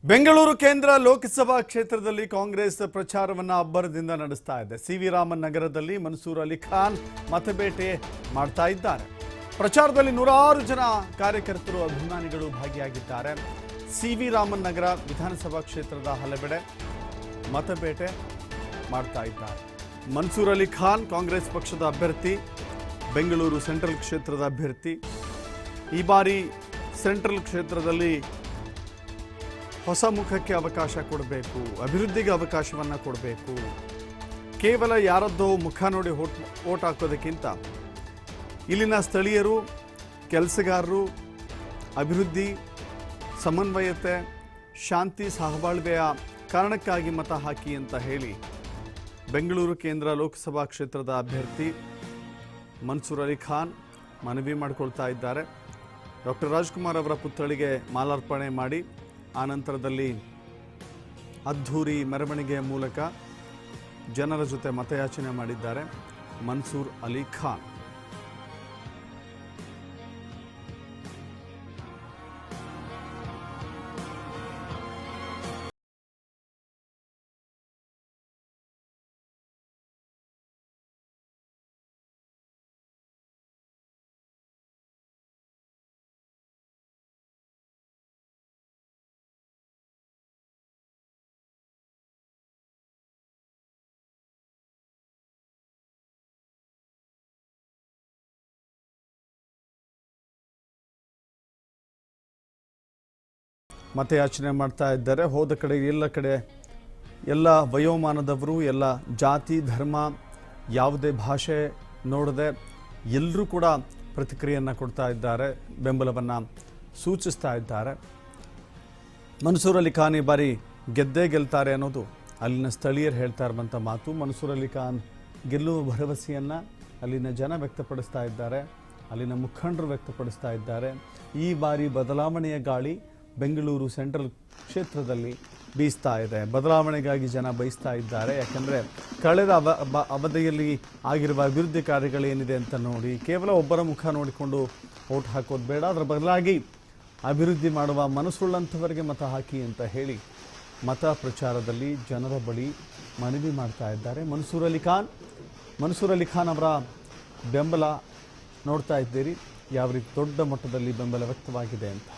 ಬೆಂಗಳೂರು ಕೇಂದ್ರ ಲೋಕಸಭಾ ಕ್ಷೇತ್ರದಲ್ಲಿ ಕಾಂಗ್ರೆಸ್ ಪ್ರಚಾರವನ್ನು ಅಬ್ಬರದಿಂದ ನಡೆಸ್ತಾ ಇದೆ. ಸಿ.ವಿ. ರಾಮನ್ ನಗರದಲ್ಲಿ ಮನ್ಸೂರ್ ಅಲಿ ಖಾನ್ ಮತಬೇಟೆ ಮಾಡ್ತಾ ಇದ್ದಾರೆ. ಪ್ರಚಾರದಲ್ಲಿ ನೂರಾರು ಜನ ಕಾರ್ಯಕರ್ತರು ಅಭಿಮಾನಿಗಳು ಭಾಗಿಯಾಗಿದ್ದಾರೆ. ಸಿ.ವಿ. ರಾಮನ್ ನಗರ ವಿಧಾನಸಭಾ ಕ್ಷೇತ್ರದ ಹಲವೆಡೆ ಮತಬೇಟೆ ಮಾಡ್ತಾ ಇದ್ದಾರೆ. ಮನ್ಸೂರ್ ಅಲಿ ಖಾನ್ ಕಾಂಗ್ರೆಸ್ ಪಕ್ಷದ ಅಭ್ಯರ್ಥಿ, ಬೆಂಗಳೂರು ಸೆಂಟ್ರಲ್ ಕ್ಷೇತ್ರದ ಅಭ್ಯರ್ಥಿ. ಈ ಬಾರಿ ಸೆಂಟ್ರಲ್ ಕ್ಷೇತ್ರದಲ್ಲಿ ಹೊಸ ಮುಖಕ್ಕೆ ಅವಕಾಶ ಕೊಡಬೇಕು, ಅಭಿವೃದ್ಧಿಗೆ ಅವಕಾಶವನ್ನು ಕೊಡಬೇಕು. ಕೇವಲ ಯಾರದ್ದೋ ಮುಖ ನೋಡಿ ಓಟ್ ಹಾಕೋದಕ್ಕಿಂತ ಇಲ್ಲಿನ ಸ್ಥಳೀಯರು, ಕೆಲಸಗಾರರು, ಅಭಿವೃದ್ಧಿ, ಸಮನ್ವಯತೆ, ಶಾಂತಿ, ಸಹಬಾಳ್ವೆಯ ಕಾರಣಕ್ಕಾಗಿ ಮತ ಹಾಕಿ ಅಂತ ಹೇಳಿ ಬೆಂಗಳೂರು ಕೇಂದ್ರ ಲೋಕಸಭಾ ಕ್ಷೇತ್ರದ ಅಭ್ಯರ್ಥಿ ಮನ್ಸೂರ್ ಅಲಿ ಖಾನ್ ಮನವಿ ಮಾಡಿಕೊಳ್ತಾ ಇದ್ದಾರೆ. ಡಾಕ್ಟರ್ ರಾಜ್ಕುಮಾರ್ ಅವರ ಪುತ್ಥಳಿಗೆ ಮಾಲಾರ್ಪಣೆ ಮಾಡಿ ಆನಂತರದಲ್ಲಿ ಅದ್ಧೂರಿ ಮೆರವಣಿಗೆಯ ಮೂಲಕ ಜನರ ಜೊತೆ ಮತಯಾಚನೆ ಮಾಡಿದ್ದಾರೆ ಮನ್ಸೂರ್ ಅಲಿ ಖಾನ್. ಮತಯಾಚನೆ ಮಾಡ್ತಾ ಇದ್ದಾರೆ. ಹೋದ ಕಡೆ ಎಲ್ಲ ವಯೋಮಾನದವರು, ಎಲ್ಲ ಜಾತಿ ಧರ್ಮ, ಯಾವುದೇ ಭಾಷೆ ನೋಡದೆ ಎಲ್ಲರೂ ಕೂಡ ಪ್ರತಿಕ್ರಿಯೆಯನ್ನು ಕೊಡ್ತಾ ಇದ್ದಾರೆ, ಬೆಂಬಲವನ್ನು ಸೂಚಿಸ್ತಾ ಇದ್ದಾರೆ. ಮನ್ಸೂರ್ ಅಲಿ ಖಾನ್ ಈ ಬಾರಿ ಗೆದ್ದೇ ಗೆಲ್ತಾರೆ ಅನ್ನೋದು ಅಲ್ಲಿನ ಸ್ಥಳೀಯರು ಹೇಳ್ತಾ ಇರುವಂಥ ಮಾತು. ಮನ್ಸೂರ್ ಅಲಿ ಖಾನ್ ಗೆಲ್ಲುವ ಭರವಸೆಯನ್ನು ಅಲ್ಲಿನ ಜನ ವ್ಯಕ್ತಪಡಿಸ್ತಾ ಇದ್ದಾರೆ, ಅಲ್ಲಿನ ಮುಖಂಡರು ವ್ಯಕ್ತಪಡಿಸ್ತಾ ಇದ್ದಾರೆ. ಈ ಬಾರಿ ಬದಲಾವಣೆಯ ಗಾಳಿ ಬೆಂಗಳೂರು ಸೆಂಟ್ರಲ್ ಕ್ಷೇತ್ರದಲ್ಲಿ ಬೀಸ್ತಾ ಇದೆ. ಬದಲಾವಣೆಗಾಗಿ ಜನ ಬಯಸ್ತಾ ಇದ್ದಾರೆ. ಯಾಕಂದರೆ ಕಳೆದ ಅವಧಿಯಲ್ಲಿ ಆಗಿರುವ ಅಭಿವೃದ್ಧಿ ಕಾರ್ಯಗಳೇನಿದೆ ಅಂತ ನೋಡಿ ಕೇವಲ ಒಬ್ಬರ ಮುಖ ನೋಡಿಕೊಂಡು ಓಟ್ ಹಾಕೋದು ಬೇಡ, ಅದರ ಬದಲಾಗಿ ಅಭಿವೃದ್ಧಿ ಮಾಡುವ ಮನಸ್ಸುಳ್ಳಂಥವರಿಗೆ ಮತ ಹಾಕಿ ಅಂತ ಹೇಳಿ ಮತ ಪ್ರಚಾರದಲ್ಲಿ ಜನರ ಬಳಿ ಮನವಿ ಮಾಡ್ತಾ ಇದ್ದಾರೆ. ಮನ್ಸೂರ್ ಅಲಿ ಖಾನ್ ಅವರ ಬೆಂಬಲ ನೋಡ್ತಾ ಇದ್ದೀರಿ, ಯಾವ ರೀತಿ ದೊಡ್ಡ ಮಟ್ಟದಲ್ಲಿ ಬೆಂಬಲ ವ್ಯಕ್ತವಾಗಿದೆ ಅಂತ.